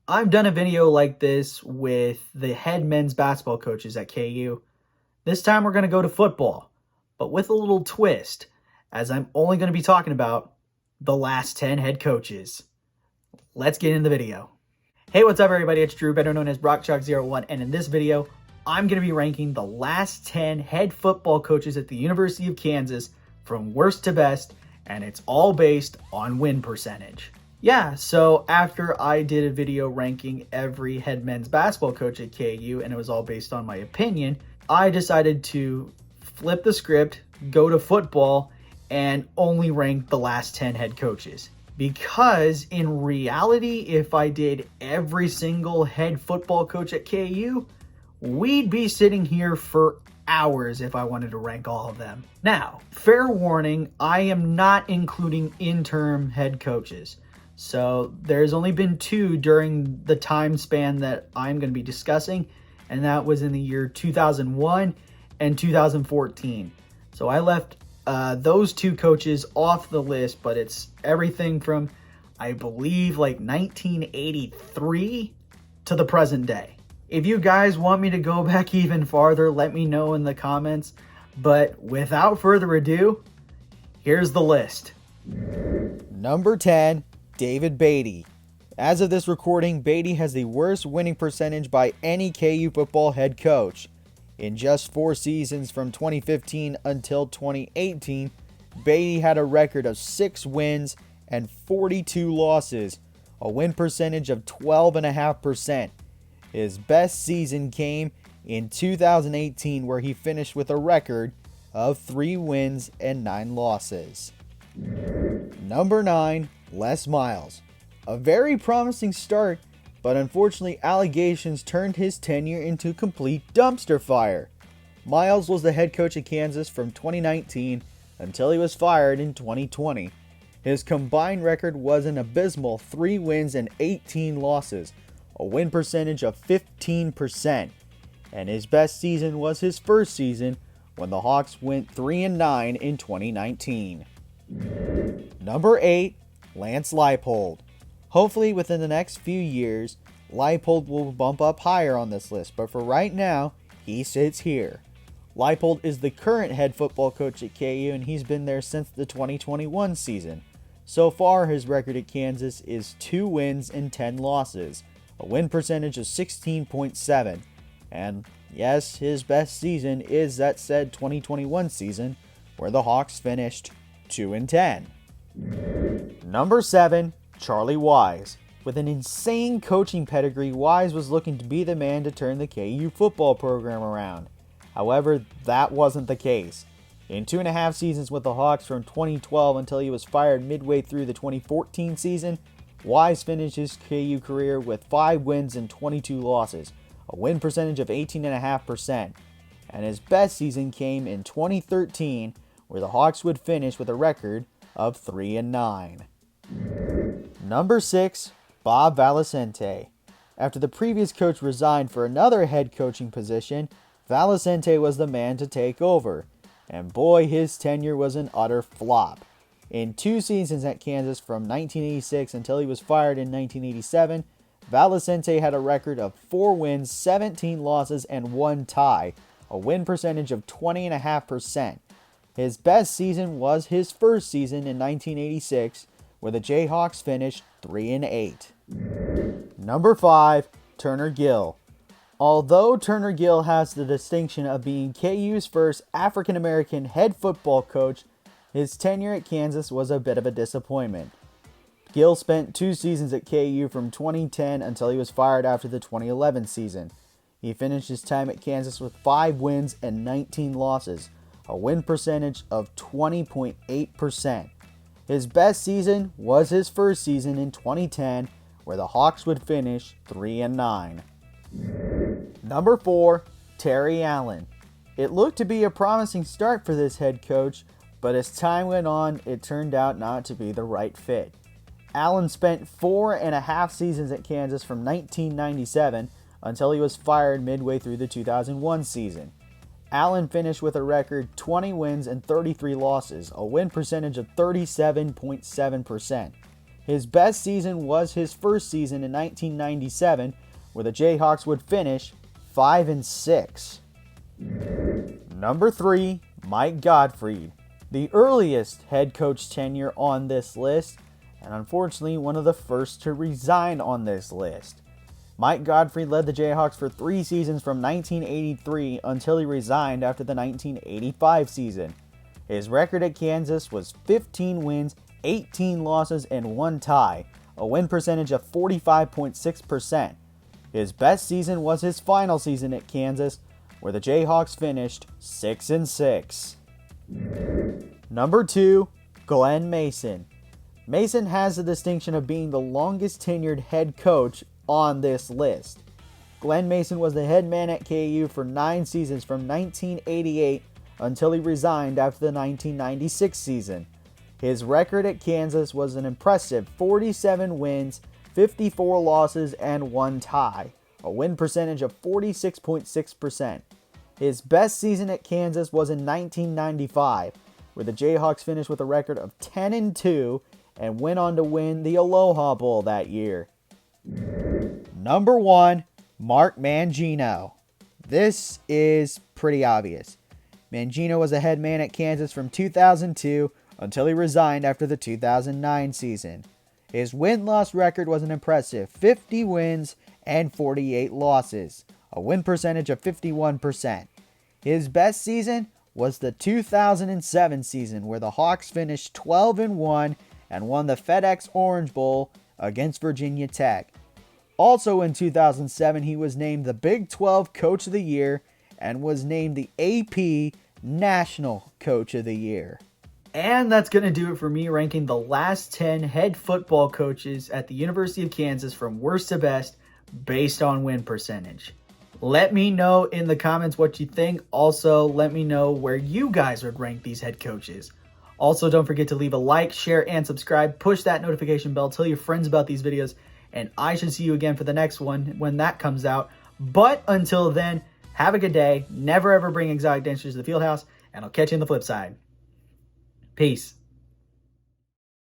I've done a video like this with the head men's basketball coaches at KU. This time we're going to go to football, but with a little twist, as I'm only going to be talking about the last 10 head coaches. Let's get into the video. Hey, what's up everybody? It's Drew, better known as BrockChalk01, and in this video, I'm going to be ranking the last 10 head football coaches at the University of Kansas from worst to best, and it's all based on win percentage. Yeah, so after I did a video ranking every head men's basketball coach at KU, and it was all based on my opinion, I decided to flip the script, go to football, and only rank the last 10 head coaches. Because in reality, if I did every single head football coach at KU, we'd be sitting here for hours if I wanted to rank all of them. Now, fair warning, I am not including interim head coaches. So there's only been 2 during the time span that I'm going to be discussing, and that was in the year 2001 and 2014. So I left those 2 coaches off the list, but it's everything from, I believe, like 1983 to the present day. If you guys want me to go back even farther, let me know in the comments. But without further ado, here's the list. Number 10, David Beatty. As of this recording, Beatty has the worst winning percentage by any KU football head coach. In just 4 seasons from 2015 until 2018, Beatty had a record of 6 wins and 42 losses, a win percentage of 12.5%. His best season came in 2018, where he finished with a record of 3 wins and 9 losses. Number 9, Les Miles. A very promising start, but unfortunately allegations turned his tenure into complete dumpster fire. Miles was the head coach of Kansas from 2019 until he was fired in 2020. His combined record was an abysmal 3 wins and 18 losses, a win percentage of 15%, and his best season was his first season when the Hawks went 3-9 in 2019. Number 8, Lance Leipold. Hopefully within the next few years, Leipold will bump up higher on this list, but for right now, he sits here. Leipold is the current head football coach at KU, and he's been there since the 2021 season. So far, his record at Kansas is 2 wins and 10 losses, a win percentage of 16.7, and yes, his best season is that said 2021 season, where the Hawks finished 2-10. Number 7, Charlie Wise. With an insane coaching pedigree, Wise was looking to be the man to turn the KU football program around. However, that wasn't the case. In 2.5 seasons with the Hawks from 2012 until he was fired midway through the 2014 season, Wise finished his KU career with 5 wins and 22 losses, a win percentage of 18.5%, and his best season came in 2013, where the Hawks would finish with a record of 3-9. Number 6, Bob Valesente. After the previous coach resigned for another head coaching position, Valesente was the man to take over, and boy, his tenure was an utter flop. In 2 seasons at Kansas from 1986 until he was fired in 1987, Valesente had a record of 4 wins, 17 losses, and 1 tie, a win percentage of 20.5%. His best season was his first season in 1986, where the Jayhawks finished 3-8. Number 5, Turner Gill. Although Turner Gill has the distinction of being KU's first African-American head football coach, his tenure at Kansas was a bit of a disappointment. Gill spent 2 seasons at KU from 2010 until he was fired after the 2011 season. He finished his time at Kansas with 5 wins and 19 losses, a win percentage of 20.8%. His best season was his first season in 2010, where the Hawks would finish 3-9. Number 4, Terry Allen. It looked to be a promising start for this head coach, but as time went on, it turned out not to be the right fit. Allen spent 4.5 seasons at Kansas from 1997 until he was fired midway through the 2001 season. Allen finished with a record 20 wins and 33 losses, a win percentage of 37.7%. His best season was his first season in 1997, where the Jayhawks would finish 5-6. Number 3, Mike Gottfried, the earliest head coach tenure on this list, and unfortunately one of the first to resign on this list. Mike Gottfried led the Jayhawks for 3 seasons from 1983 until he resigned after the 1985 season. His record at Kansas was 15 wins, 18 losses, and 1 tie, a win percentage of 45.6%. His best season was his final season at Kansas, where the Jayhawks finished 6-6. Number 2, Glen Mason. Mason has the distinction of being the longest tenured head coach on this list. Glen Mason was the head man at KU for 9 seasons from 1988 until he resigned after the 1996 season. His record at Kansas was an impressive 47 wins, 54 losses, and 1 tie, a win percentage of 46.6%. His best season at Kansas was in 1995, where the Jayhawks finished with a record of 10-2 and went on to win the Aloha Bowl that year. Number 1, Mark Mangino. This is pretty obvious. Mangino was the head man at Kansas from 2002 until he resigned after the 2009 season. His win-loss record was an impressive 50 wins and 48 losses, a win percentage of 51%. His best season was the 2007 season, where the Hawks finished 12-1 and won the FedEx Orange Bowl against Virginia Tech. Also in 2007, he was named the Big 12 Coach of the Year and was named the AP National Coach of the Year. And that's going to do it for me ranking the last 10 head football coaches at the University of Kansas from worst to best based on win percentage. Let me know in the comments what you think. Also, let me know where you guys would rank these head coaches. Also, don't forget to leave a like, share, and subscribe. Push that notification bell. Tell your friends about these videos. And I should see you again for the next one when that comes out. But until then, have a good day. Never ever bring exotic dancers to the field house. And I'll catch you on the flip side. Peace.